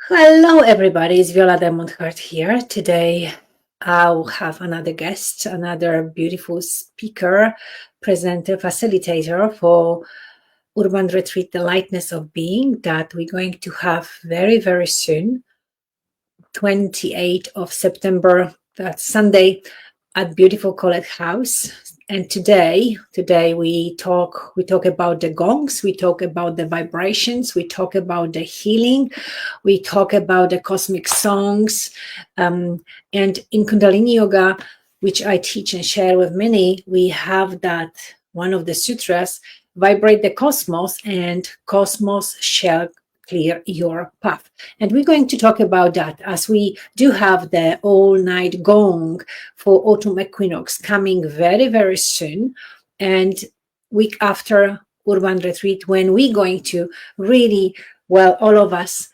Hello, everybody. It's Viola Diamondheart here. Today, I'll have another guest, another beautiful speaker, presenter, facilitator for Urban Retreat, The Lightness of Being, that we're going to have very, very soon, 28th of September, that's Sunday, at beautiful Colette House. And today we talk about the gongs, we talk about the vibrations, we talk about the healing, we talk about the cosmic songs. And in Kundalini Yoga, which I teach and share with many, we have that one of the sutras: vibrate the cosmos, and cosmos shall clear your path. And we're going to talk about that, as we do have the all-night gong for autumn equinox coming very, very soon. And week after Urban Retreat, when we're going to really, well, all of us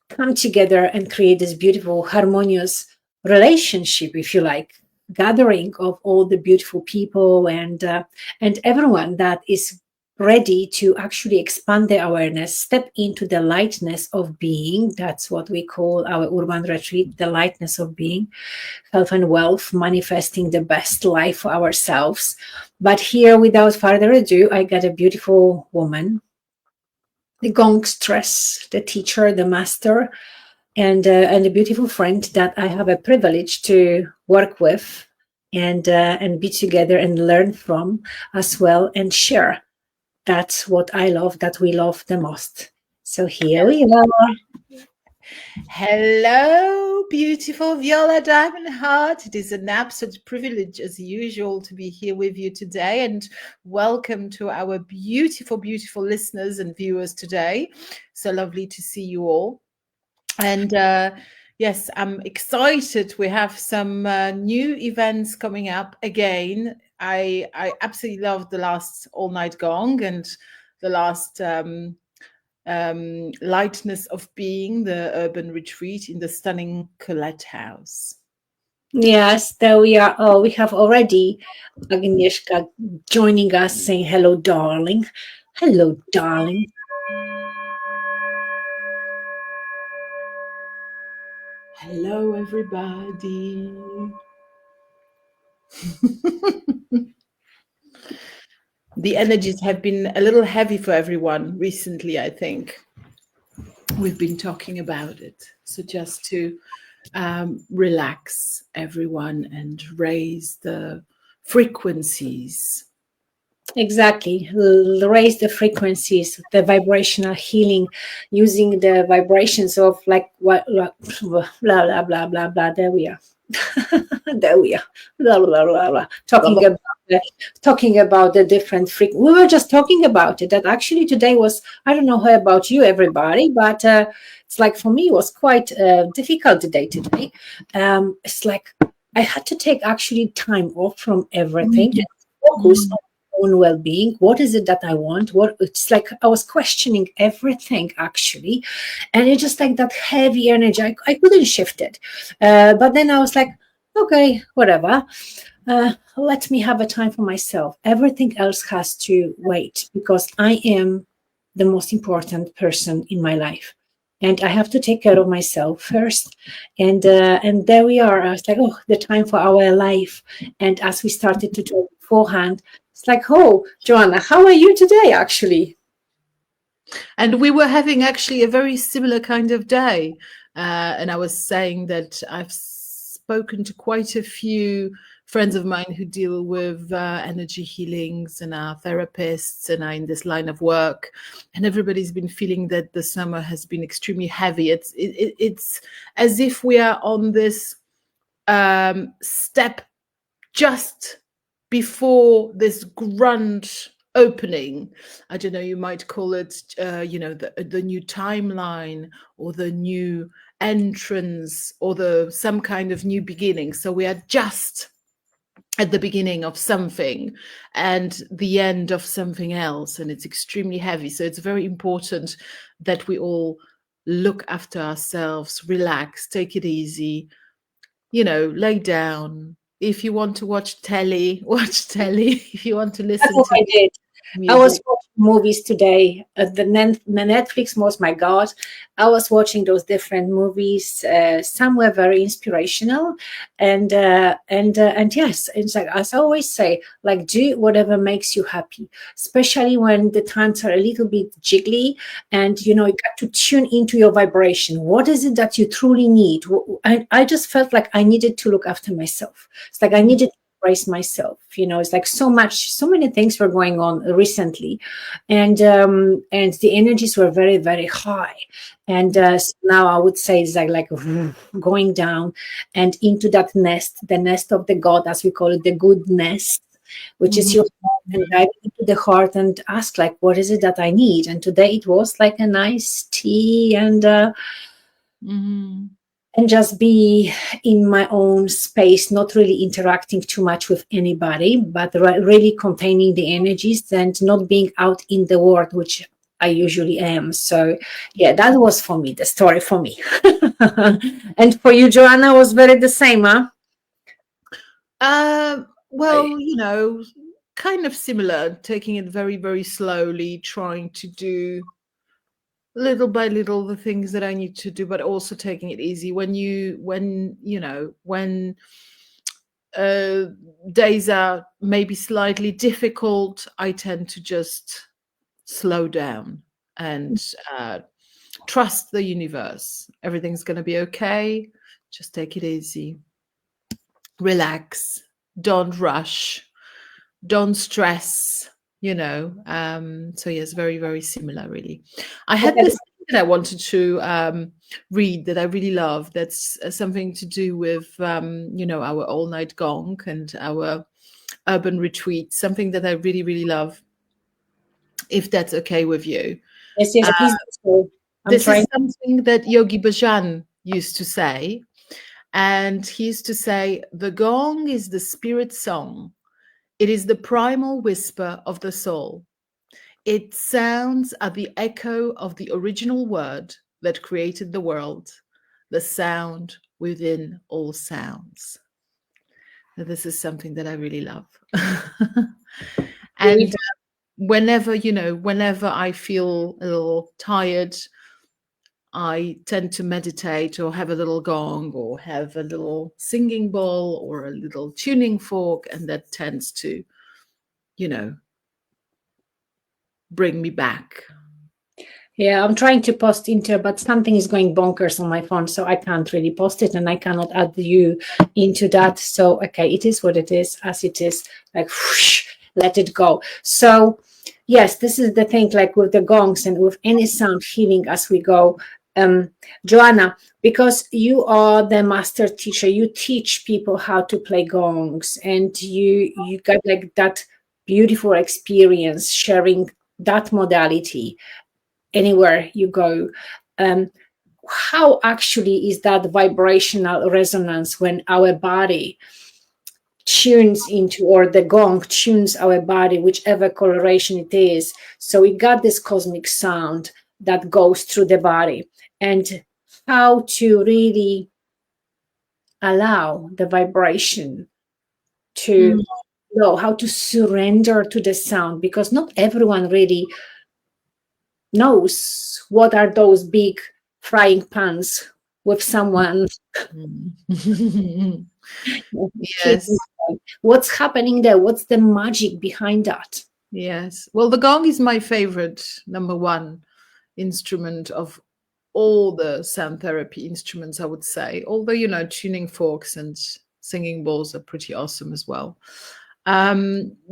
come together and create this beautiful, harmonious relationship, if you like, gathering of all the beautiful people and everyone that is ready to actually expand their awareness, step into the lightness of being. That's what we call our Urban Retreat, the lightness of being, health and wealth, manifesting the best life for ourselves. But here, without further ado, I got a beautiful woman, the gongstress, the teacher, the master, and a beautiful friend that I have a privilege to work with and be together and learn from as well and share. That's what I love, that we love the most. So here we are. Hello, beautiful Viola Diamondheart. It is an absolute privilege, as usual, to be here with you today. And welcome to our beautiful, beautiful listeners and viewers today. So lovely to see you all. And yes, I'm excited. We have some new events coming up again. I absolutely loved the last all-night gong and the last lightness of being, the urban retreat in the stunning Colette House. Yes, there we are. Oh, we have already Agnieszka joining us, saying hello, darling. Hello, darling. Hello, everybody. The energies have been a little heavy for everyone recently, I think. We've been talking about it. So just to relax everyone and raise the frequencies. Exactly. Raise the frequencies, the vibrational healing, using the vibrations of like what blah blah blah blah blah. There we are. There we are. Blah blah blah blah. Talking about the different we were just talking about it. That actually today was, I don't know how about you, everybody, but it's like for me it was quite a difficult day today. It's like I had to take actually time off from everything and focus on own well-being. What is it that I want? What it's like I was questioning everything actually, and it's just like that heavy energy. I couldn't shift it, but then I was like, okay, whatever. Let me have a time for myself. Everything else has to wait because I am the most important person in my life. And I have to take care of myself first, and there we are. I was like, oh, the time for our life. And as we started to talk beforehand, it's like, oh, Joanna, how are you today, actually? And we were having actually a very similar kind of day. And I was saying that I've spoken to quite a few friends of mine who deal with energy healings and are therapists and are in this line of work. And everybody's been feeling that the summer has been extremely heavy. It's as if we are on this step just before this grand opening. I don't know, you might call it the new timeline or the new entrance or some kind of new beginning. So we are just at the beginning of something and the end of something else, and it's extremely heavy. So it's very important that we all look after ourselves, relax, take it easy, lay down. If you want to watch telly, watch telly. If you want to listen That's what to I did. I was music. movies today. The Netflix was my god. I was watching those different movies. Some were very inspirational, and yes, it's like as I always say, like do whatever makes you happy, especially when the times are a little bit jiggly, and you got to tune into your vibration. What is it that you truly need? I just felt like I needed to look after myself. It's like I needed embrace myself. It's like so many things were going on recently, and the energies were very, very high. And so now I would say it's like going down and into that nest, the nest of the god, as we call it, the good nest, which is Mhm. your heart, and dive into the heart and ask like, what is it that I need? And today it was like a nice tea, Mhm. and just be in my own space, not really interacting too much with anybody, but really containing the energies and not being out in the world, which I usually am. So, yeah, that was for me, the story for me. And for you, Joanna, was very the same, huh? Well, kind of similar, taking it very, very slowly, trying to do little by little the things that I need to do, but also taking it easy. When uh, days are maybe slightly difficult, I tend to just slow down and trust the universe. Everything's going to be okay. Just take it easy, relax, don't rush, don't stress. So yes, very, very similar, really. I had this thing that I wanted to read that I really love. That's something to do with our all night gong and our urban retreat, something that I really, really love, if that's okay with you. Yes, yes, uh, please. So I'm this is trying. something that Yogi Bhajan used to say, and he used to say, the gong is the spirit song. It is the primal whisper of the soul. It sounds at the echo of the original word that created the world, the sound within all sounds. Now, this is something that I really love. And whenever I feel a little tired, I tend to meditate or have a little gong or have a little singing bowl or a little tuning fork, and that tends to, you know, bring me back. Yeah, I'm trying to post into, but something is going bonkers on my phone, so I can't really post it, and I cannot add you into that. So, okay, it is what it is, as it is. Like, whoosh, let it go. So, yes, this is the thing. Like with the gongs and with any sound healing as we go. Joanna, because you are the master teacher, you teach people how to play gongs, and you got like that beautiful experience sharing that modality anywhere you go. Um, how actually is that vibrational resonance when our body tunes into, or the gong tunes our body, whichever coloration it is? So we got this cosmic sound that goes through the body, and how to really allow the vibration to Mm, know how to surrender to the sound, because not everyone really knows what are those big frying pans with someone mm. hitting. Yes, What's happening there? What's the magic behind that? yes. Well, the gong is my favorite number one instrument of all the sound therapy instruments, I would say. Although, tuning forks and singing bowls are pretty awesome as well.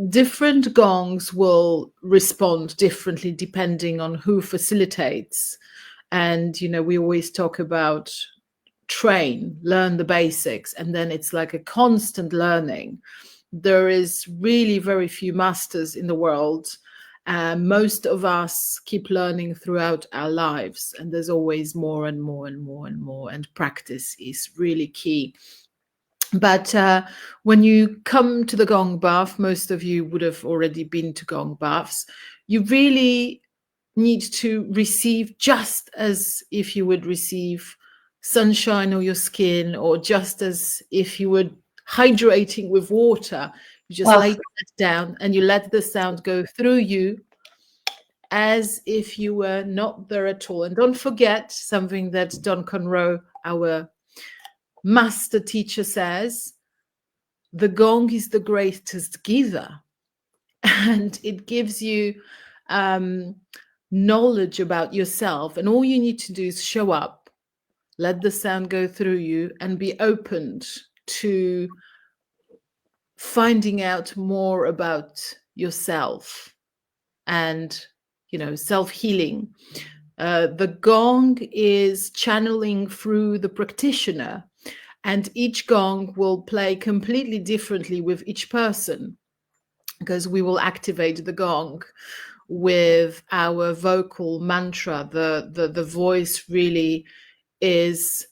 Different gongs will respond differently depending on who facilitates. And, we always talk about learn the basics, and then it's like a constant learning. There is really very few masters in the world. Most of us keep learning throughout our lives, and there's always more and more and more and more, and practice is really key. But when you come to the gong bath, most of you would have already been to gong baths. You really need to receive just as if you would receive sunshine on your skin, or just as if you were hydrating with water. You just Well, lay that down and you let the sound go through you as if you were not there at all. And don't forget something that Don Conroe, our master teacher, says: the gong is the greatest giver. And it gives you knowledge about yourself. And all you need to do is show up, let the sound go through you, and be opened to finding out more about yourself and, self-healing. The gong is channeling through the practitioner, and each gong will play completely differently with each person, because we will activate the gong with our vocal mantra. The voice really is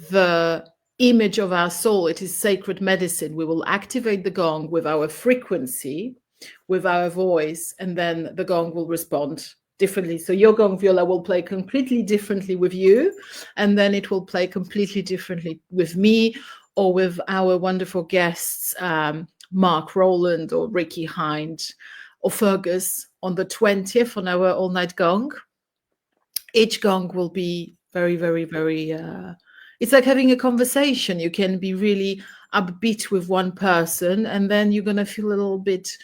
the image of our soul. It is sacred medicine. We will activate the gong with our frequency, with our voice, and then the gong will respond differently. So your gong, Viola, will play completely differently with you, and then it will play completely differently with me, or with our wonderful guests, Mark Rowland or Ricky Hind or Fergus on the 20th on our all-night gong. Each gong will be very, very, very, it's like having a conversation. You can be really upbeat with one person, and then you're going to feel a little bit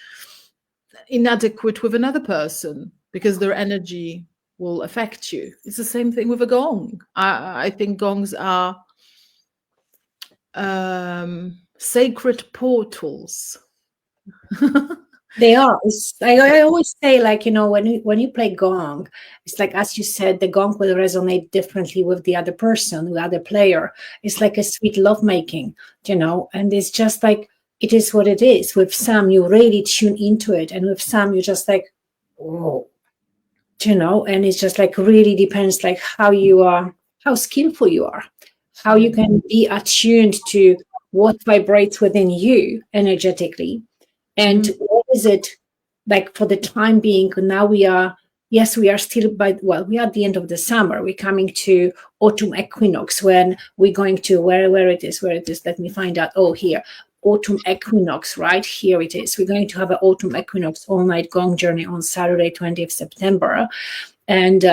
inadequate with another person, because their energy will affect you. It's the same thing with a gong. I think gongs are sacred portals. They are. I always say, like, when you play gong, it's like, as you said, the gong will resonate differently with the other person, the other player. It's like a sweet lovemaking, and it's just like, it is what it is. With some, you really tune into it, and with some, you just like, oh, and it's just like, really depends, like, how you are, how skillful you are, how you can be attuned to what vibrates within you energetically. And what is it, like, for the time being? Now we are still we are at the end of the summer. We're coming to autumn equinox, when we're going to, where it is, let me find out. Oh, here, autumn equinox, right here it is. We're going to have an autumn equinox all-night gong journey on Saturday, 20th September. And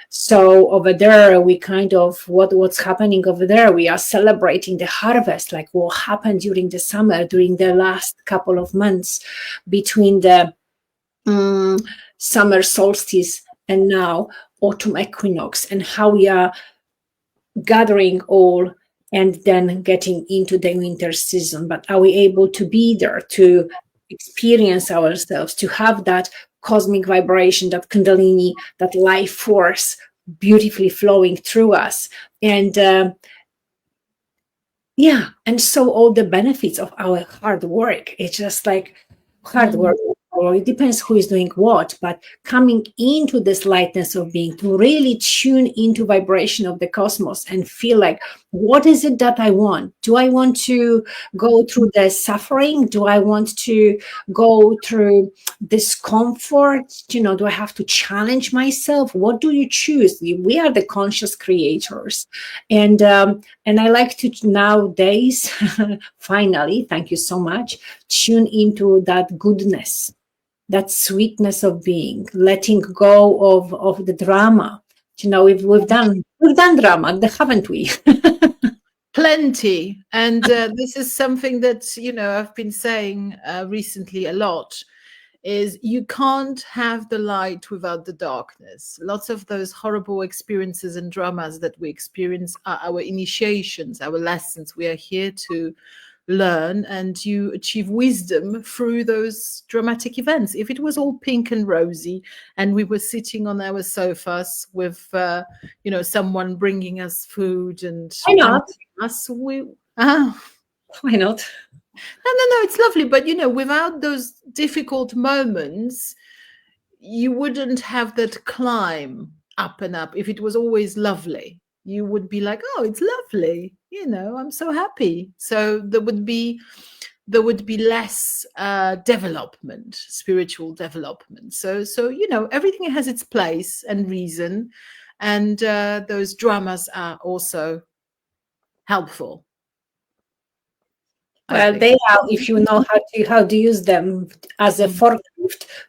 so over there, we kind of, what's happening over there, we are celebrating the harvest, like what happened during the summer, during the last couple of months between the summer solstice and now autumn equinox, and how we are gathering all and then getting into the winter season. But are we able to be there, to experience ourselves, to have that cosmic vibration, that kundalini, that life force beautifully flowing through us? And and so all the benefits of our hard work, it's just like hard work, or it depends who is doing what, but coming into this lightness of being, to really tune into vibration of the cosmos and feel like, what is it that I want? Do I want to go through the suffering? Do I want to go through discomfort? Do I have to challenge myself? What do you choose? We are the conscious creators. And I like to nowadays, finally, thank you so much, tune into that goodness, that sweetness of being, letting go of the drama. We've done drama, haven't we? Plenty. And this is something that, I've been saying recently a lot, is you can't have the light without the darkness. Lots of those horrible experiences and dramas that we experience are our initiations, our lessons. We are here to learn, and you achieve wisdom through those dramatic events. If it was all pink and rosy and we were sitting on our sofas with someone bringing us food and Why not? why not? No, it's lovely, but without those difficult moments, you wouldn't have that climb up and up. If it was always lovely, you would be like, oh, it's lovely, I'm so happy. So there would be less development, spiritual development. So everything has its place and reason, and those dramas are also helpful. Well, they are, if you know how to use them as a fork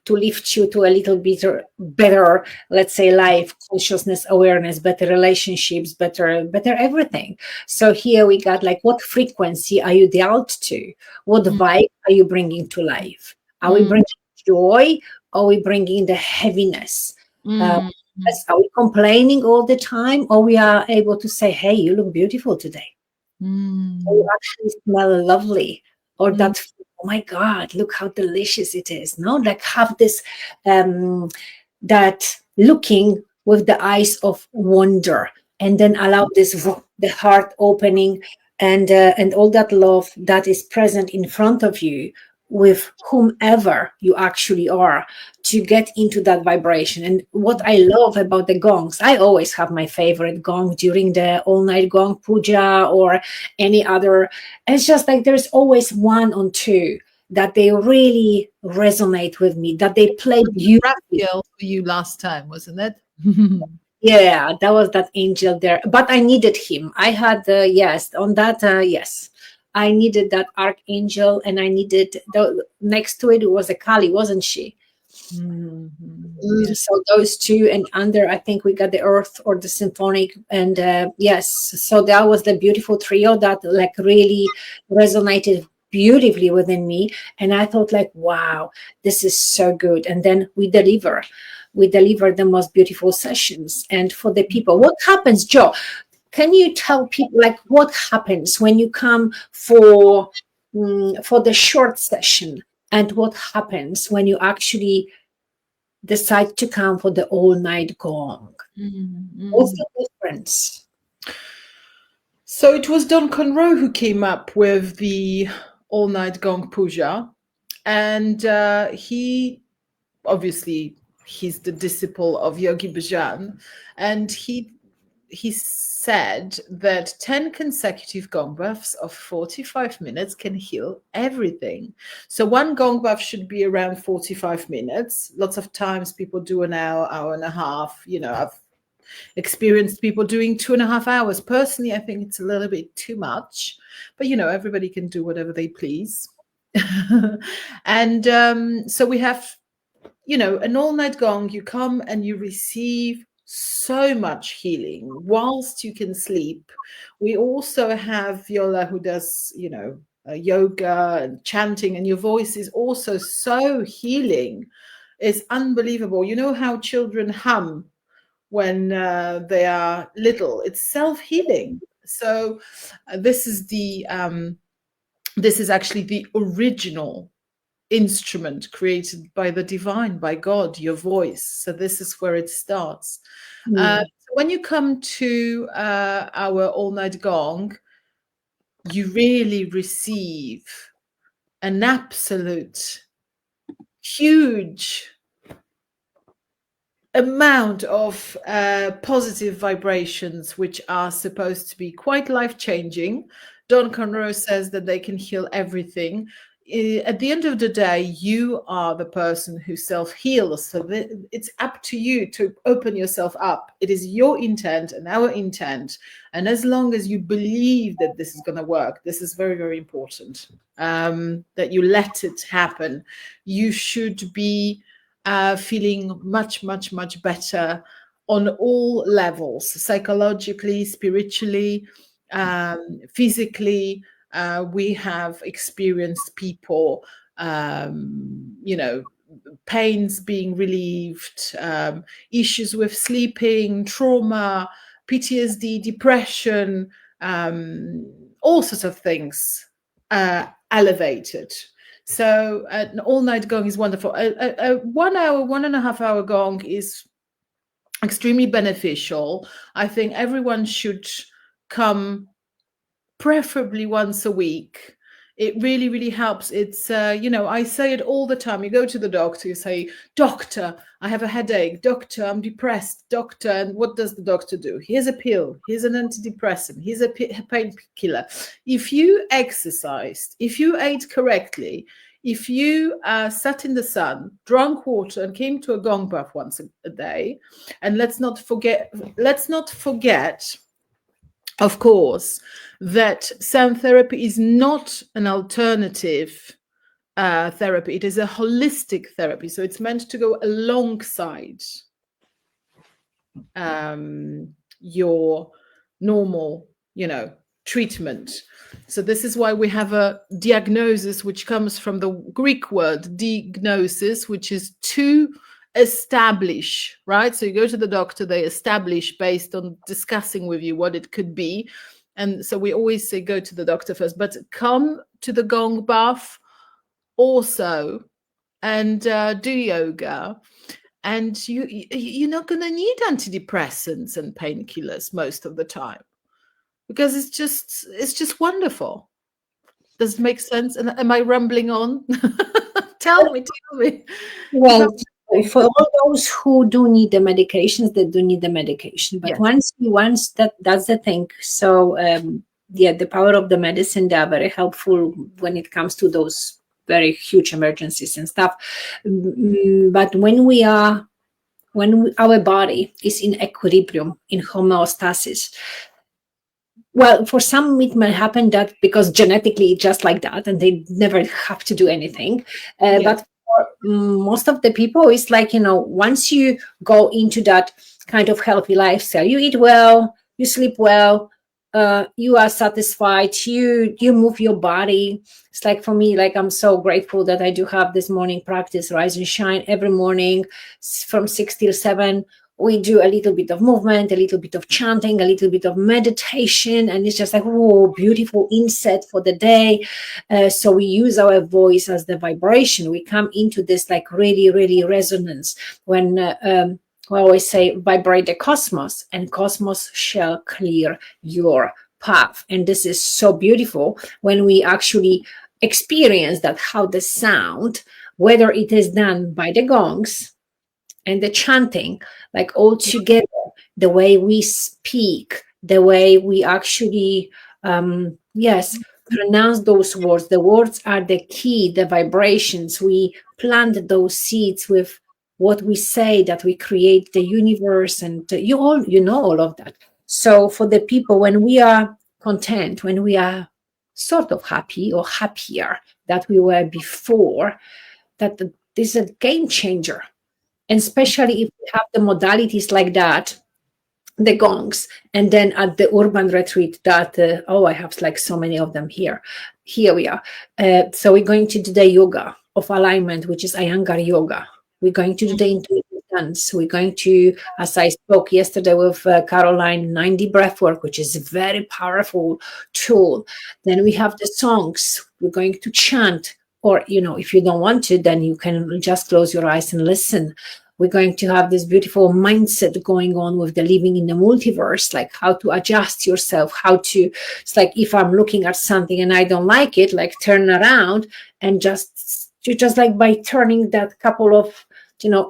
lift you to a little bit better, let's say, life, consciousness, awareness, better relationships, better everything. So here we got like, what frequency are you dialed to? What vibe are you bringing to life? Are we Mm, bringing joy? Are we bringing the heaviness? Uh, mm, yes, are we complaining all the time, or we are able to say, hey, you look beautiful today? Or you mm, actually smell lovely, or mm, that, oh my God, look how delicious it is. No, like have this um that looking with the eyes of wonder, and then allow this the heart opening, and all that love that is present in front of you with whomever you actually are, to get into that vibration. And what I love about the gongs, I always have my favorite gong during the all night gong puja or any other. It's just like there's always one or two that they really resonate with me, that they play beautifully. Raphael for you last time, wasn't it? Yeah, that was that angel there. But I needed him. I had, yes, on that, yes. I needed that archangel, and I needed the next to it was a Kali, wasn't she? Yeah. So those two, and under, I think we got the earth or the symphonic, and yes, so that was the beautiful trio that like really resonated beautifully within me. And I thought like, wow, this is so good. And then we deliver the most beautiful sessions. And for the people, what happens, Joe? Can you tell people like what happens when you come for the short session, and what happens when you actually decide to come for the all night gong? What's Mm. the difference? So it was Don Conroe who came up with the all night gong puja, and he obviously he's the disciple of Yogi Bhajan, and he said that 10 consecutive gong baths of 45 minutes can heal everything. So one gong bath should be around 45 minutes. Lots of times people do an hour, hour and a half. You know, I've experienced people doing 2.5 hours. Personally, I think it's a little bit too much, but you know, everybody can do whatever they please. And so we have, you know, an all night gong. You come and you receive so much healing whilst you can sleep. We also have Viola who does, you know, yoga and chanting, and your voice is also so healing. It's unbelievable. You know how children hum when they are little? It's self-healing. So this is actually the original instrument created by the divine, by God, your voice. So this is where it starts. So when you come to our all-night gong, you really receive an absolute huge amount of positive vibrations, which are supposed to be quite life-changing. Don Conroe says that they can heal everything. At the end of the day, you are the person who self-heals. So it's up to you to open yourself up. It is your intent and our intent. And as long as you believe that this is going to work, this is very, very important, that you let it happen. You should be feeling much, much, much better on all levels, psychologically, spiritually, physically. We have experienced people, you know, pains being relieved, issues with sleeping, trauma, PTSD, depression, all sorts of things elevated. So an all-night gong is wonderful. A 1 hour, 1.5 hour gong is extremely beneficial. I think everyone should come preferably once a week. It really, really helps. It's, you know, I say it all the time. You go to the doctor, you say, doctor, I have a headache. Doctor, I'm depressed. Doctor, and what does the doctor do? Here's a pill. Here's an antidepressant. Here's a painkiller. If you exercised, if you ate correctly, if you sat in the sun, drank water, and came to a gong bath once a day, and let's not forget, of course, that sound therapy is not an alternative therapy. It is a holistic therapy, so it's meant to go alongside your normal, treatment. So this is why we have a diagnosis, which comes from the Greek word diagnosis, which is to establish, right? So you go to the doctor, they establish based on discussing with you what it could be. And so we always say go to the doctor first, but come to the gong bath also, and do yoga. And you're not going to need antidepressants and painkillers most of the time, because it's just wonderful. Does it make sense? And am I rambling on? Tell me. Well, for all those who do need the medications, they do need the medication. But Yes. once that's the thing. So yeah, the power of the medicine, they are very helpful when it comes to those very huge emergencies and stuff. But when our body is in equilibrium, in homeostasis, well, for some it may happen that because genetically it's just like that, and they never have to do anything. Yes. But for most of the people, it's like, once you go into that kind of healthy lifestyle, you eat well, you sleep well, you are satisfied, you move your body. It's like, for me, like, I'm so grateful that I do have this morning practice, Rise and Shine, every morning from 6 till 7. We do a little bit of movement, a little bit of chanting, a little bit of meditation, and it's just like, oh, beautiful inset for the day. So we use our voice as the vibration. We come into this like really, really resonance when we always say vibrate the cosmos, and cosmos shall clear your path. And this is so beautiful when we actually experience that, how the sound, whether it is done by the gongs and the chanting, like all together, the way we speak, the way we actually, pronounce those words. The words are the key, the vibrations. We plant those seeds with what we say, that we create the universe, and you know all of that. So for the people, when we are content, when we are sort of happy or happier that we were before, that this is a game changer. And especially if we have the modalities like that, the gongs, and then at the urban retreat that, I have like so many of them here. Here we are. So we're going to do the yoga of alignment, which is Iyengar yoga. We're going to do the intuitive dance. We're going to, as I spoke yesterday with Caroline, 90 breath work, which is a very powerful tool. Then we have the songs. We're going to chant. Or, if you don't want to, then you can just close your eyes and listen. We're going to have this beautiful mindset going on with the living in the multiverse, like how to adjust yourself, it's like if I'm looking at something and I don't like it, like turn around and just like by turning that couple of,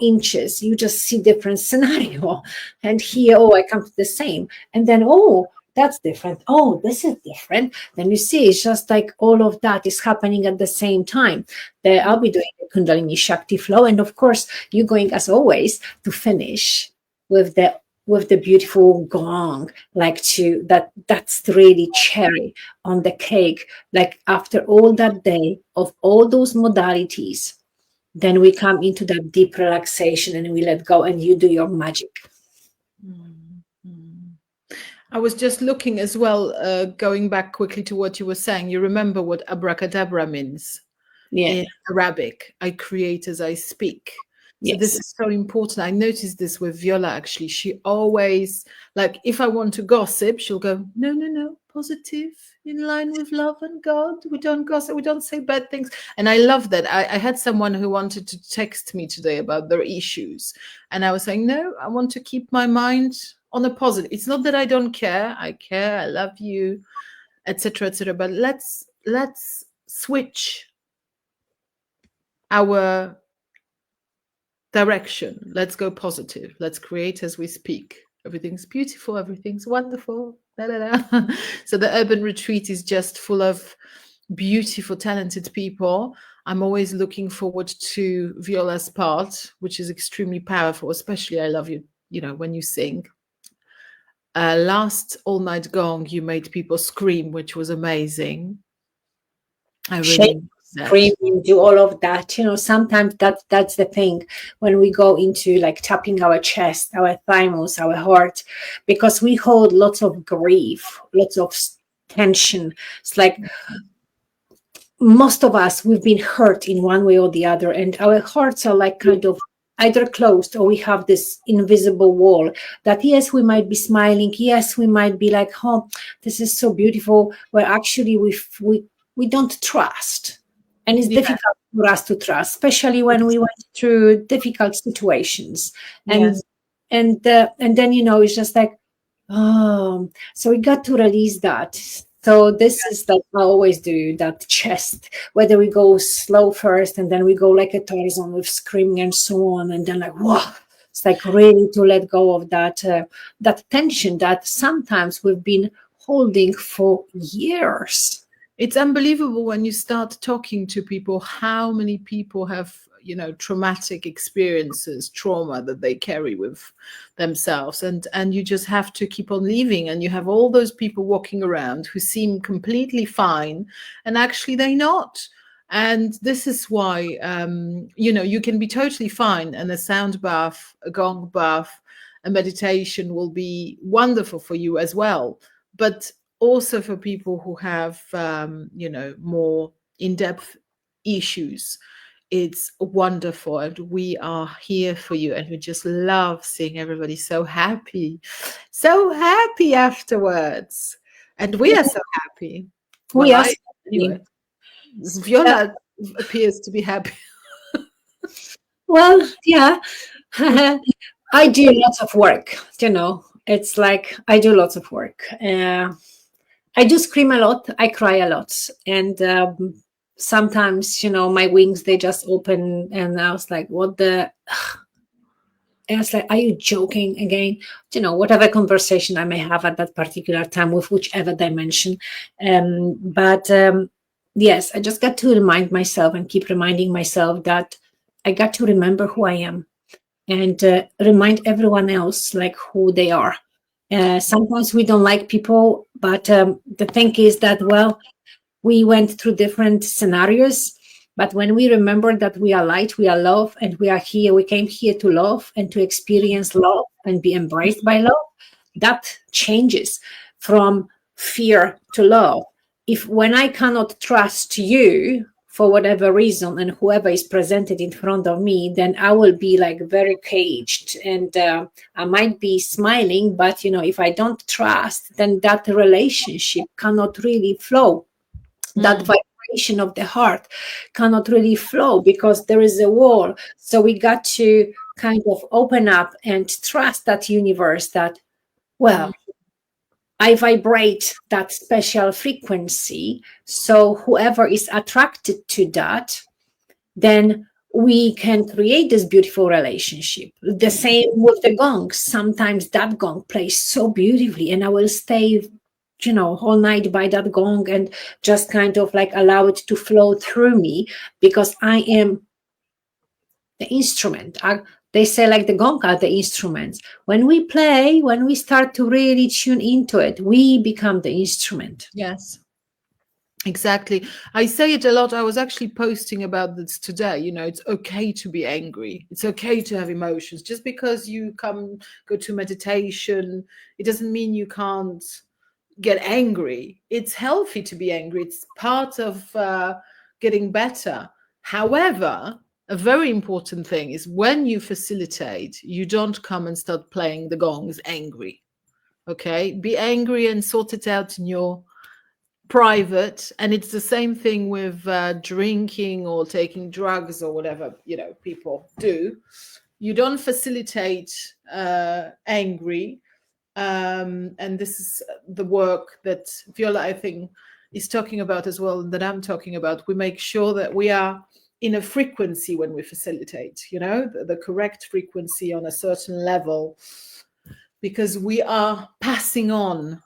inches, you just see different scenario. And here, I come to the same. And then, that's different. Oh, this is different. Then you see, it's just like all of that is happening at the same time. I'll be doing the Kundalini Shakti flow. And of course, you're going, as always, to finish with the beautiful gong, like that's really cherry on the cake. Like after all that day of all those modalities, then we come into that deep relaxation and we let go, and you do your magic. I was just looking as well, going back quickly to what you were saying. You remember what abracadabra means? Yeah. In Arabic, I create as I speak. So Yes. this is so important. I noticed this with Viola, actually. She always, like, if I want to gossip, she'll go, no, positive, in line with love and God. We don't gossip. We don't say bad things. And I love that. I had someone who wanted to text me today about their issues. And I was saying, no, I want to keep my mind on a positive. It's not that I don't care. I care. I love you, etc., etc. But let's switch our direction. Let's go positive. Let's create as we speak. Everything's beautiful. Everything's wonderful. Da, da, da. So the urban retreat is just full of beautiful, talented people. I'm always looking forward to Viola's part, which is extremely powerful. Especially, I love you, when you sing. Last all night gong, you made people scream, which was amazing. I really Yes. screaming, do all of that. Sometimes that's the thing when we go into like tapping our chest, our thymus, our heart, because we hold lots of grief, lots of tension. It's like most of us, we've been hurt in one way or the other, and our hearts are like kind of either closed, or we have this invisible wall that, yes, we might be smiling, yes, we might be like, oh, this is so beautiful, where actually we don't trust. And it's Yeah. difficult for us to trust, especially when we went through difficult situations. and Yes. and then it's just like, oh, so we got to release that. So this is like I always do, that chest, whether we go slow first and then we go like a Tarzan with screaming and so on, and then like, wow, it's like really to let go of that tension that sometimes we've been holding for years. It's unbelievable when you start talking to people how many people have, traumatic experiences, trauma that they carry with themselves, and you just have to keep on living, and you have all those people walking around who seem completely fine, and actually they're not. And this is why, you can be totally fine, and a sound bath, a gong bath, a meditation will be wonderful for you as well. But also for people who have more in-depth issues, it's wonderful, and we are here for you, and we just love seeing everybody so happy afterwards, and we are so happy. We Well, are I anyway. struggling. Viola appears to be happy. Well, yeah. I do lots of work, it's like I do lots of work. I do scream a lot. I cry a lot. And sometimes, my wings, they just open. And I was like, what the? And I was like, are you joking again? Whatever conversation I may have at that particular time with whichever dimension. But yes, I just got to remind myself and keep reminding myself that I got to remember who I am, and remind everyone else like who they are. Sometimes we don't like people, but the thing is that, well, we went through different scenarios. But when we remember that we are light, we are love, and we are here, we came here to love and to experience love and be embraced by love, that changes from fear to love. If when I cannot trust you for whatever reason, and whoever is presented in front of me, then I will be like very caged, and I might be smiling, but if I don't trust, then that relationship cannot really flow. That vibration of the heart cannot really flow because there is a wall. So we got to kind of open up and trust that universe that, well, I vibrate that special frequency. So whoever is attracted to that, then we can create this beautiful relationship. The same with the gong. Sometimes that gong plays so beautifully, and I will stay, all night by that gong and just kind of like allow it to flow through me because I am the instrument. They say like the gong are the instruments. When we play, when we start to really tune into it, we become the instrument. Yes. Exactly. I say it a lot. I was actually posting about this today. It's okay to be angry. It's okay to have emotions. Just because you go to meditation, it doesn't mean you can't get angry. It's healthy to be angry. It's part of getting better. However, a very important thing is when you facilitate, you don't come and start playing the gongs angry. Okay? Be angry and sort it out in your private. And it's the same thing with drinking or taking drugs or whatever people do. You don't facilitate angry, and this is the work that Viola, I think, is talking about as well, and that I'm talking about. We make sure that we are in a frequency when we facilitate, the correct frequency on a certain level, because we are passing on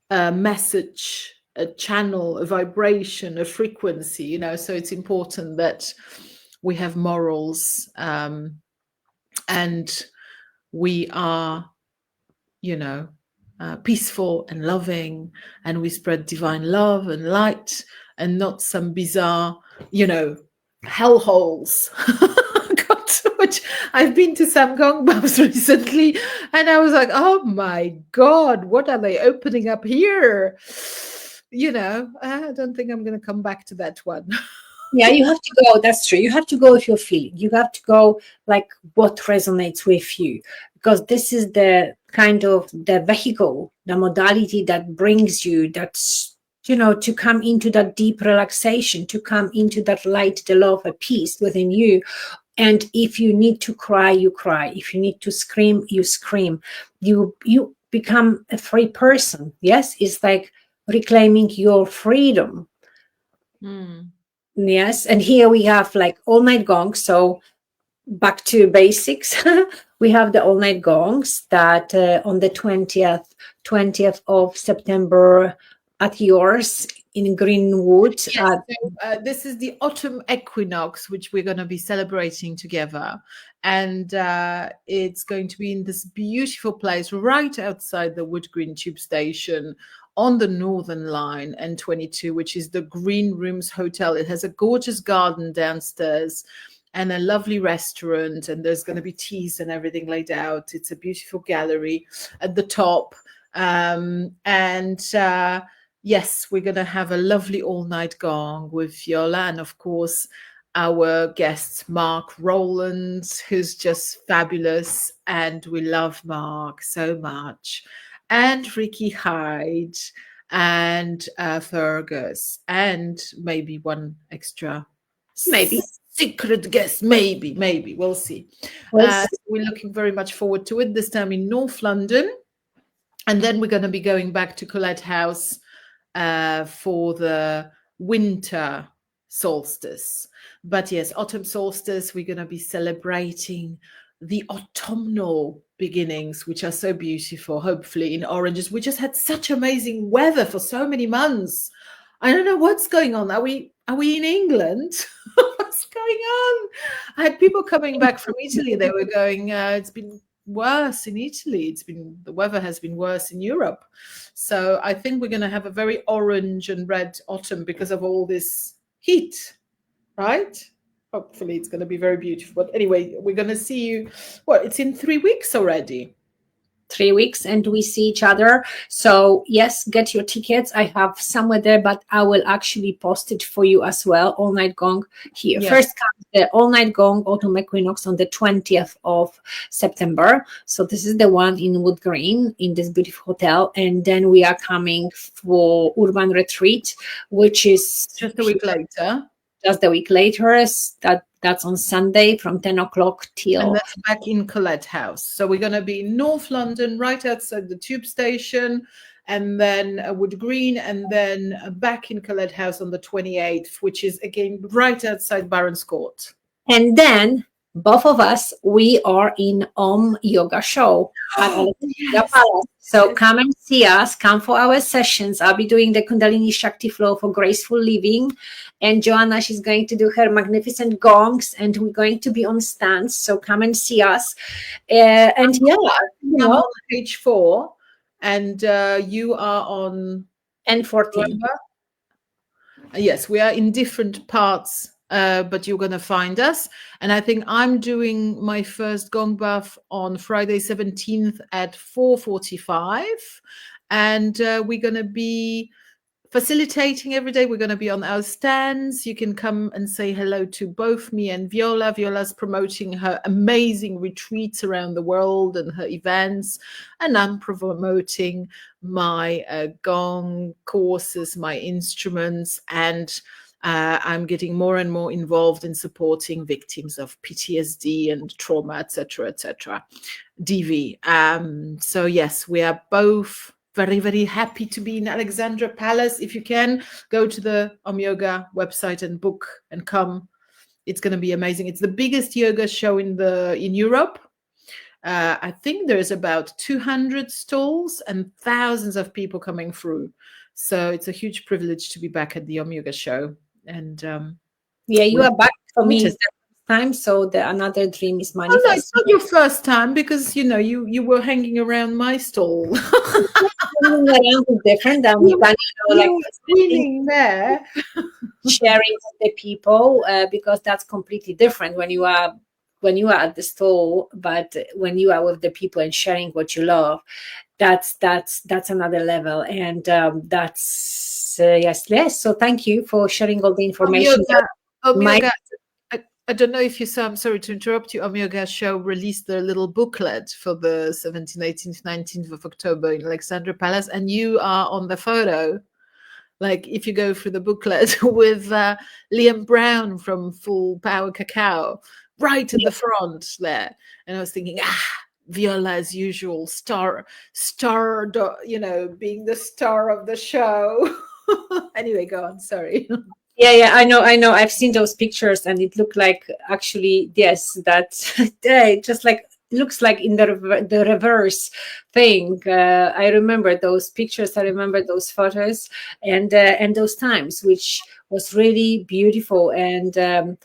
a message, a channel, a vibration, a frequency, so it's important that we have morals, and we are, peaceful and loving, and we spread divine love and light, and not some bizarre, hellholes. God, which I've been to some gong bars recently, and I was like, oh my God, what are they opening up here? I don't think I'm going to come back to that one. Yeah, you have to go. That's true. You have to go if you're feeling. You have to go like what resonates with you, because this is the kind of the vehicle, the modality that brings you that's to come into that deep relaxation, to come into that light, the love, a peace within you. And if you need to cry, you cry. If you need to scream, you scream. You become a free person. Yes, it's like reclaiming your freedom. Mm. Yes, and here we have like all night gongs. So back to basics, we have the all night gongs that on the 20th of September at yours in Greenwood. Yes, so, this is the autumn equinox, which we're going to be celebrating together. And it's going to be in this beautiful place right outside the Wood Green Tube Station on the Northern Line N22, which is the Green Rooms Hotel. It has a gorgeous garden downstairs and a lovely restaurant, and there's going to be teas and everything laid out. It's a beautiful gallery at the top. Yes, we're going to have a lovely all-night gong with Viola, and of course, our guest, Mark Rowland, who's just fabulous, and we love Mark so much, and Ricky Hyde, and Fergus, and maybe one extra Maybe. secret guest, maybe, we'll see. We're looking very much forward to it, this time in North London, and then we're going to be going back to Colette House for the winter solstice. But yes, autumn solstice, we're going to be celebrating the autumnal beginnings, which are so beautiful, hopefully in oranges. We just had such amazing weather for so many months. I don't know what's going on. Are we in England? What's going on? I had people coming back from Italy. They were going, it's been worse in Italy. The weather has been worse in Europe. So I think we're going to have a very orange and red autumn because of all this heat, right? Hopefully it's going to be very beautiful. But anyway, we're going to see you. It's in 3 weeks already. 3 weeks and we see each other. So yes, get your tickets. I have somewhere there, but I will actually post it for you as well. All night gong here. Yeah. First comes the all night gong autumn equinox on the 20th of September. So this is the one in Wood Green in this beautiful hotel. And then we are coming for Urban Retreat, which is just a week later. Just a week later. That's on Sunday from 10 o'clock till... And that's back in Colette House. So we're going to be in North London, right outside the tube station, and then Wood Green, and then back in Colette House on the 28th, which is, again, right outside Barron's Court. And then both of us, we are in Yoga Show at Alexandra Palace. So come and see us. Come for our sessions. I'll be doing the Kundalini Shakti flow for graceful living. And Joanna, she's going to do her magnificent gongs. And we're going to be on stands. So come and see us. And yeah. I'm on page 4. And you are on... N14. Yes, we are in different parts. But you're going to find us. And I think I'm doing my first gong bath on Friday 17th at 4:45. And we're going to be facilitating every day. We're going to be on our stands. You can come and say hello to both me and Viola. Viola's promoting her amazing retreats around the world and her events. And I'm promoting my gong courses, my instruments, and I'm getting more and more involved in supporting victims of PTSD and trauma, etc., DV. So yes, we are both very, very happy to be in Alexandra Palace. If you can, go to the Yoga website and book and come. It's going to be amazing. It's the biggest yoga show in Europe. I think there's about 200 stalls and thousands of people coming through. So it's a huge privilege to be back at the Yoga show. And yeah, you are back for me the first time, so another dream is manifesting. Oh, no, it's not your first time because you were hanging around my stall. Turning around is different than You, like you were screaming there. sharing with the people, because that's completely different when you are at the store, but when you are with the people and sharing what you love, that's another level. And yes, so thank you for sharing all the information. Omyoga, My Omyoga, I don't know if you saw, I'm sorry to interrupt you. Omyoga Show released their little booklet for the 17th, 18th, 19th of October in Alexandra Palace, and you are on the photo. Like if you go through the booklet with Liam Brown from Full Power Cacao, right in the front there. And I was thinking, Viola as usual, being the star of the show. Anyway, go on. Sorry. yeah, I know, I've seen those pictures, and it looked like, actually, yes, that just like looks like in the reverse thing. I remember those pictures, I remember those photos, and those times, which was really beautiful. And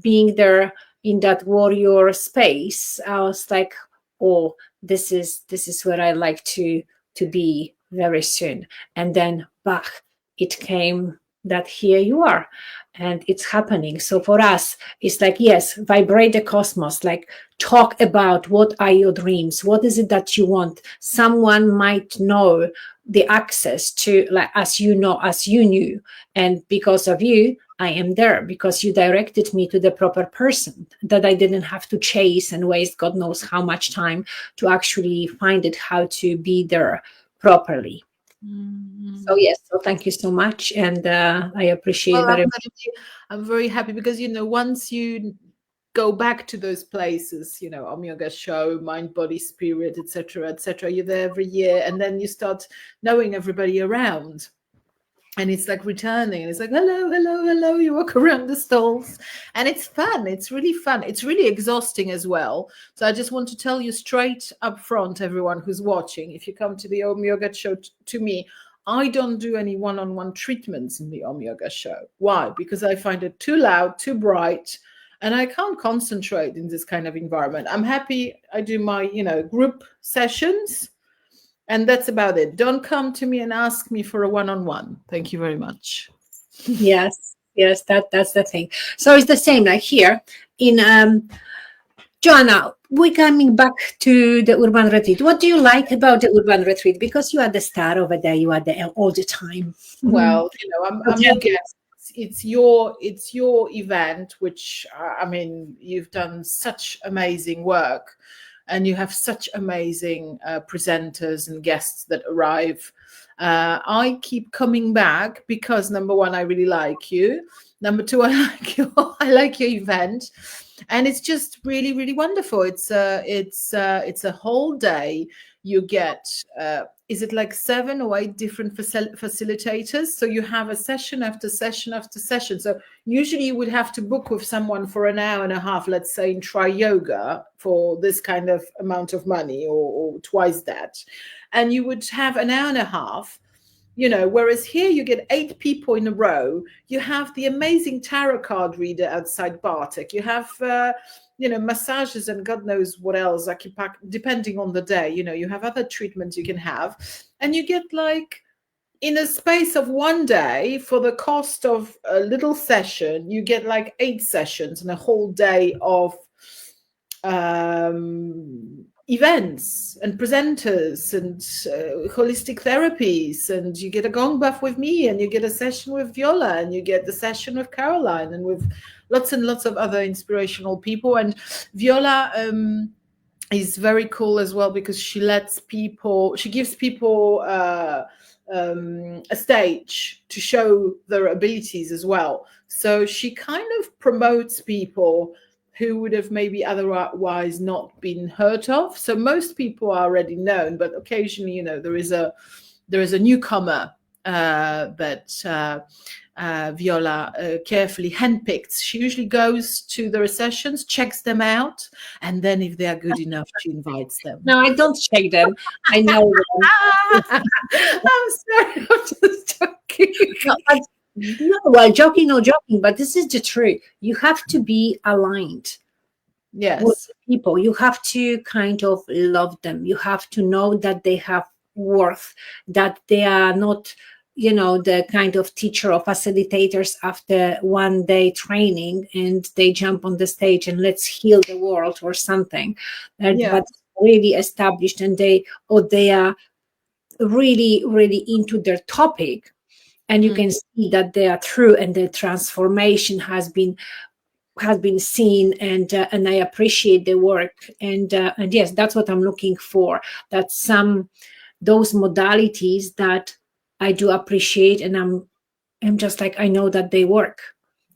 being there in that warrior space, I was like, oh, this is where I like to be very soon. And then back it came, that here you are, and it's happening. So for us, it's like, yes, vibrate the cosmos, like talk about what are your dreams, what is it that you want. Someone might know the access to, like, as you know, as you knew, and because of you, I am there, because you directed me to the proper person, that I didn't have to chase and waste God knows how much time to actually find it, how to be there properly. So yes, so thank you so much, and I appreciate Well, very I'm very happy because once you go back to those places, Omyoga Show, Mind, Body, Spirit, etc., etc., you're there every year, and then you start knowing everybody around. And it's like returning, and it's like, hello, hello, hello. You walk around the stalls, and it's fun. It's really fun. It's really exhausting as well. So I just want to tell you straight up front, everyone who's watching, if you come to the Om Yoga Show to me, I don't do any one-on-one treatments in the Om Yoga Show. Why? Because I find it too loud, too bright, and I can't concentrate in this kind of environment. I'm happy I do my, group sessions, and that's about it. Don't come to me and ask me for a one-on-one. Thank you very much. yes, that's the thing. So it's the same like here in Joanna. We're coming back to the urban retreat. What do you like about the urban retreat? Because you are the star over there. You are there all the time. Well, I'm your guest. It's your event, which you've done such amazing work, and you have such amazing presenters and guests that arrive. I keep coming back because, number one, I really like you. Number two, I like I like your event, and it's just really, really wonderful. It's a whole day. You get is it like 7 or 8 different facilitators? So you have a session after session after session. So usually you would have to book with someone for an hour and a half, let's say in Tri Yoga, for this kind of amount of money, or twice that. And you would have an hour and a half, whereas here you get 8 people in a row. You have the amazing tarot card reader outside Bartek. You have massages and God knows what else, depending on the day. You have other treatments you can have, and you get, like, in a space of one day, for the cost of a little session, you get like 8 sessions and a whole day of events and presenters and holistic therapies, and you get a gong buff with me, and you get a session with Viola, and you get the session with Caroline, and with lots and lots of other inspirational people. And Viola is very cool as well, because she gives people a stage to show their abilities as well. So she kind of promotes people who would have maybe otherwise not been heard of. So most people are already known, but occasionally, there is a newcomer that Viola carefully handpicks. She usually goes to the sessions, checks them out, and then if they are good enough, she invites them. No, I don't check them. I know them. I'm sorry, I'm just joking. No, well, joking, no joking, but this is the truth. You have to be aligned with Yes. people. You have to kind of love them. You have to know that they have worth, that they are not, the kind of teacher or facilitators after 1 day training and they jump on the stage and let's heal the world or something. But really established, and they are really, really into their topic, and you can see that they are true, and the transformation has been seen, and I appreciate the work, and yes, that's what I'm looking for. That those modalities that I do appreciate, and I'm just like, I know that they work.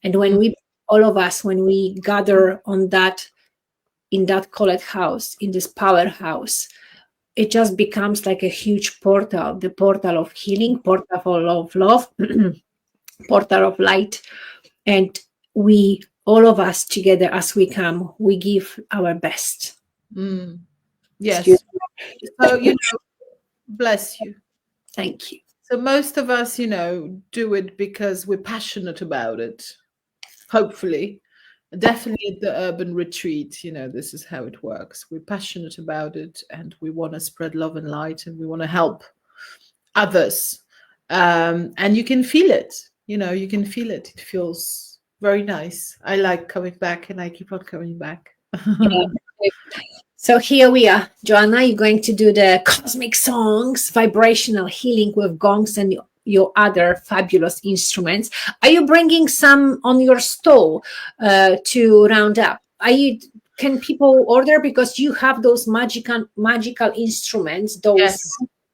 And when all of us, when we gather in that college house, in this powerhouse, it just becomes like a huge portal, the portal of healing, portal of love, portal of light. And we, all of us together, as we come, we give our best. Yes. So, bless you. Thank you. So most of us, do it because we're passionate about it. Hopefully. Definitely at the urban retreat, this is how it works. We're passionate about it, and we want to spread love and light, and we want to help others. And you can feel it. You can feel it. It feels very nice. I like coming back, and I keep on coming back. Yeah. So here we are. Joanna, you're going to do the cosmic songs, vibrational healing with gongs and your other fabulous instruments. Are you bringing some on your stall to round up? Can people order, because you have those magical instruments, those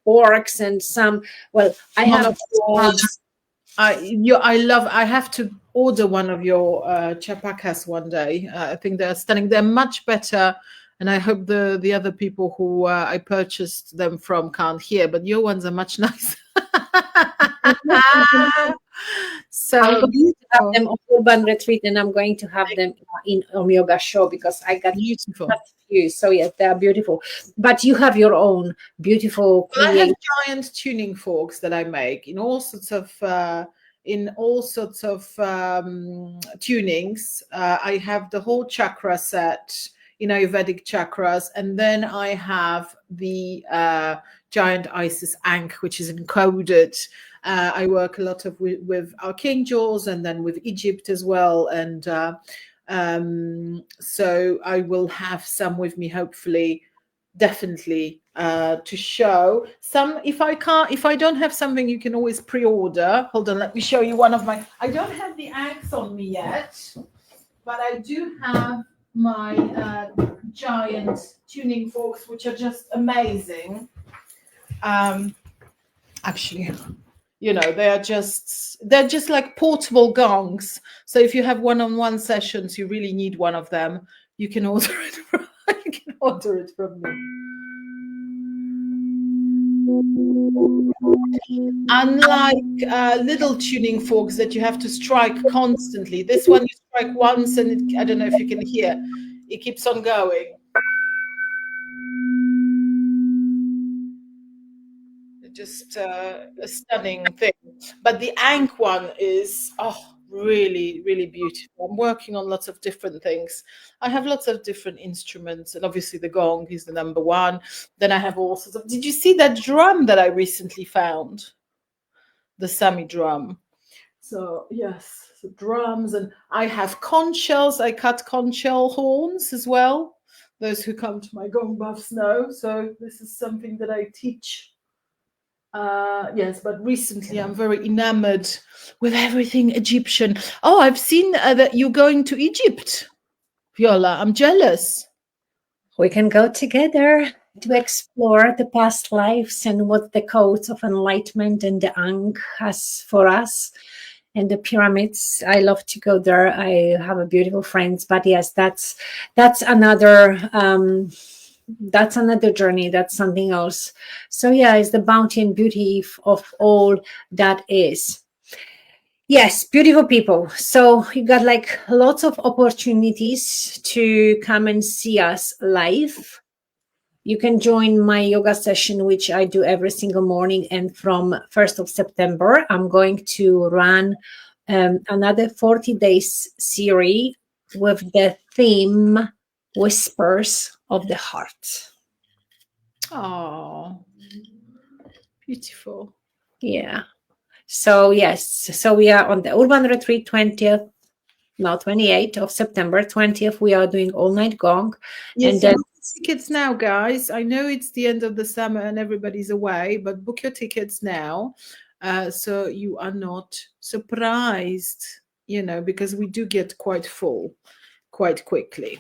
orcs and some? Well, I have. I have to order one of your chapakas one day. I think they're stunning. They're much better. And I hope the other people who I purchased them from can't hear, but your ones are much nicer. So I'm going to have them on Urban Retreat, and I'm going to have them in Yoga Show, because I got beautiful. few. So yes, they are beautiful. But you have your own beautiful. Well, I have giant tuning forks that I make in all sorts of tunings. I have the whole chakra set, Ayurvedic chakras, and then I have the giant Isis Ankh, which is encoded. I work a lot with archangels, and then with Egypt as well, and so I will have some with me, hopefully, definitely, to show some. If I don't have something, you can always pre-order. Hold on, let me show you one of my. I don't have the axe on me yet, but I do have my giant tuning forks, which are just amazing. Actually, they're just like portable gongs. So if you have one-on-one sessions, you really need one of them, you can order it from me. Unlike little tuning forks that you have to strike constantly, this one you strike once and I don't know if you can hear, it keeps on going. Just a stunning thing. But the Ankh one is really, really beautiful. I'm working on lots of different things. I have lots of different instruments, and obviously the gong is the number one. Then I have all sorts of. Did you see that drum that I recently found? The Sami drum. So yes, so drums, and I have conch shells. I cut conch shell horns as well. Those who come to my gong buffs know. So this is something that I teach. Yes, but recently I'm very enamored with everything Egyptian. Oh, I've seen that you're going to Egypt, Viola. I'm jealous. We can go together to explore the past lives and what the codes of enlightenment and the Ankh has for us, and the pyramids. I love to go there. I have a beautiful friends, but yes, that's another. That's another journey. That's something else. So yeah, it's the bounty and beauty of all that is. Yes, beautiful people. So you got like lots of opportunities to come and see us live. You can join my yoga session, which I do every single morning. And from 1st of September, I'm going to run another 40 days series with the theme Whispers of the Heart. Oh, Beautiful. Yeah. So yes, so we are on the Urban Retreat 20th, no, 28th of September, 20th. We are doing all night gong. Yes, And so then book your tickets now, guys. I know it's the end of the summer and everybody's away, but book your tickets now, so you are not surprised, because we do get quite full quite quickly.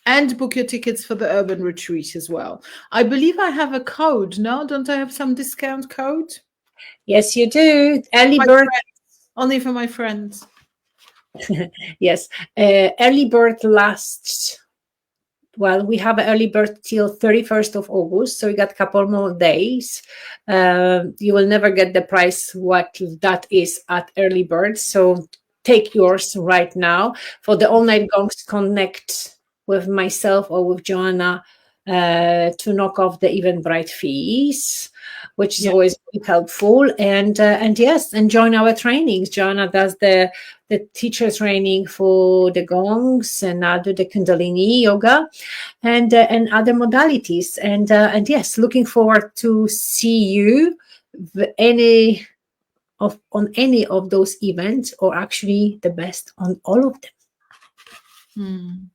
And book your tickets for the urban retreat as well. I believe I have a code. No, don't I have some discount code? yes, you do. Early My bird. friends. Only for my friends. Yes. Early bird lasts. Well, we have an early bird till 31st of August, so we got a couple more days. You will never get the price what that is at early bird, so take yours right now. For the all night gongs, connect with myself or with Joanna to knock off the Eventbrite fees, which is Yeah. always helpful. And yes, and join our trainings. Joanna does the teacher training for the gongs, and I'll do the Kundalini yoga and other modalities. And yes, looking forward to see you on any of those events, or actually the best on all of them.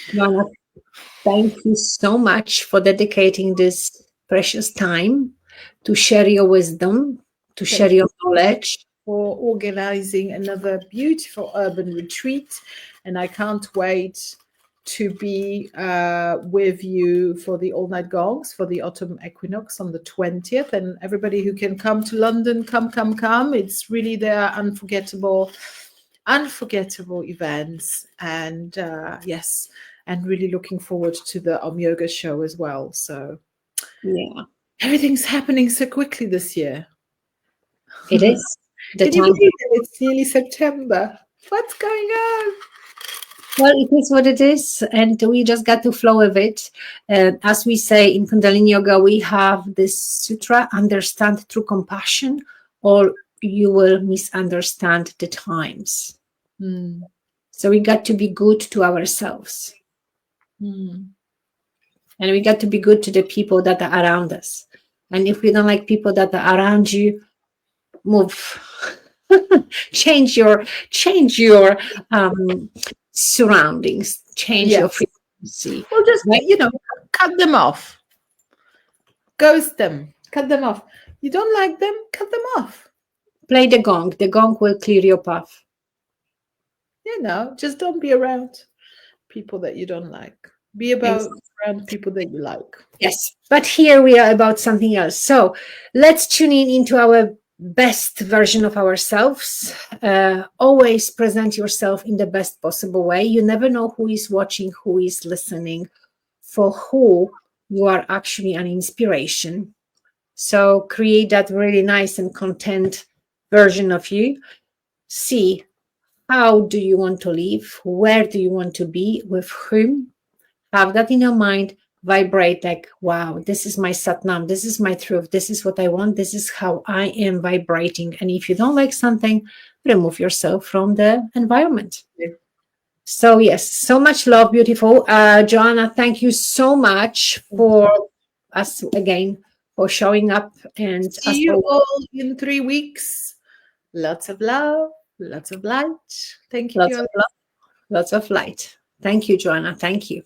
Joanna, thank you so much for dedicating this precious time to share your wisdom, to share Thank your you knowledge. for organizing another beautiful urban retreat, and I can't wait to be with you for the all night gongs for the autumn equinox on the 20th. And everybody who can come to London, come. It's really their unforgettable events. And yes, and really looking forward to the Yoga show as well. So Yeah, everything's happening so quickly this year. it is the Can you time. believe it? It's nearly September. What's going on? Well, it is what it is, and we just got to flow with it. As we say in Kundalini Yoga, we have this sutra: understand through compassion, or you will misunderstand the times. So we got to be good to ourselves, and we got to be good to the people that are around us. And if we don't like people that are around you, move. change your surroundings, change your Yes. frequency. Well, just, Right? cut them off. Ghost them. Cut them off. You don't like them? Cut them off. Play the gong. The gong will clear your path. Just don't be around people that you don't like. Be around people that you like. Yes, but here we are about something else. So let's tune in into our best version of ourselves. Always present yourself in the best possible way. You never know who is watching, who is listening, for who you are actually an inspiration. So create that really nice and content version of you. See, how do you want to live? Where do you want to be? With whom? Have that in your mind. Vibrate like, wow, this is my satnam. This is my truth. This is what I want. This is how I am vibrating. And if you don't like something, remove yourself from the environment. Yeah. So yes, so much love, beautiful. Joanna, thank you so much for us again, for showing up. And See you all in 3 weeks. Lots of love, lots of light. Thank you. Lots of love, lots of light. Thank you, Joanna. Thank you.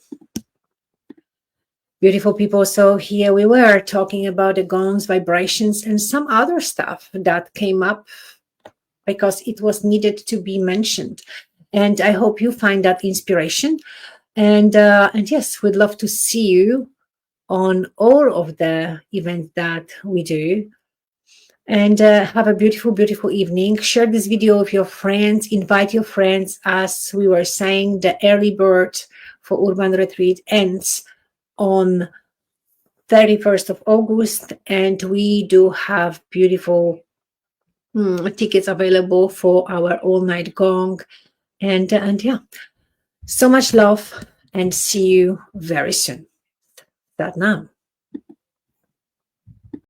Beautiful people. So here we were talking about the gongs, vibrations, and some other stuff that came up because it was needed to be mentioned. And I hope you find that inspiration. And yes, we'd love to see you on all of the events that we do. And have a beautiful, beautiful evening. Share this video with your friends. Invite your friends. As we were saying, the early bird for Urban Retreat ends on 31st of August. And we do have beautiful tickets available for our all-night gong. And yeah, so much love, and see you very soon. That now.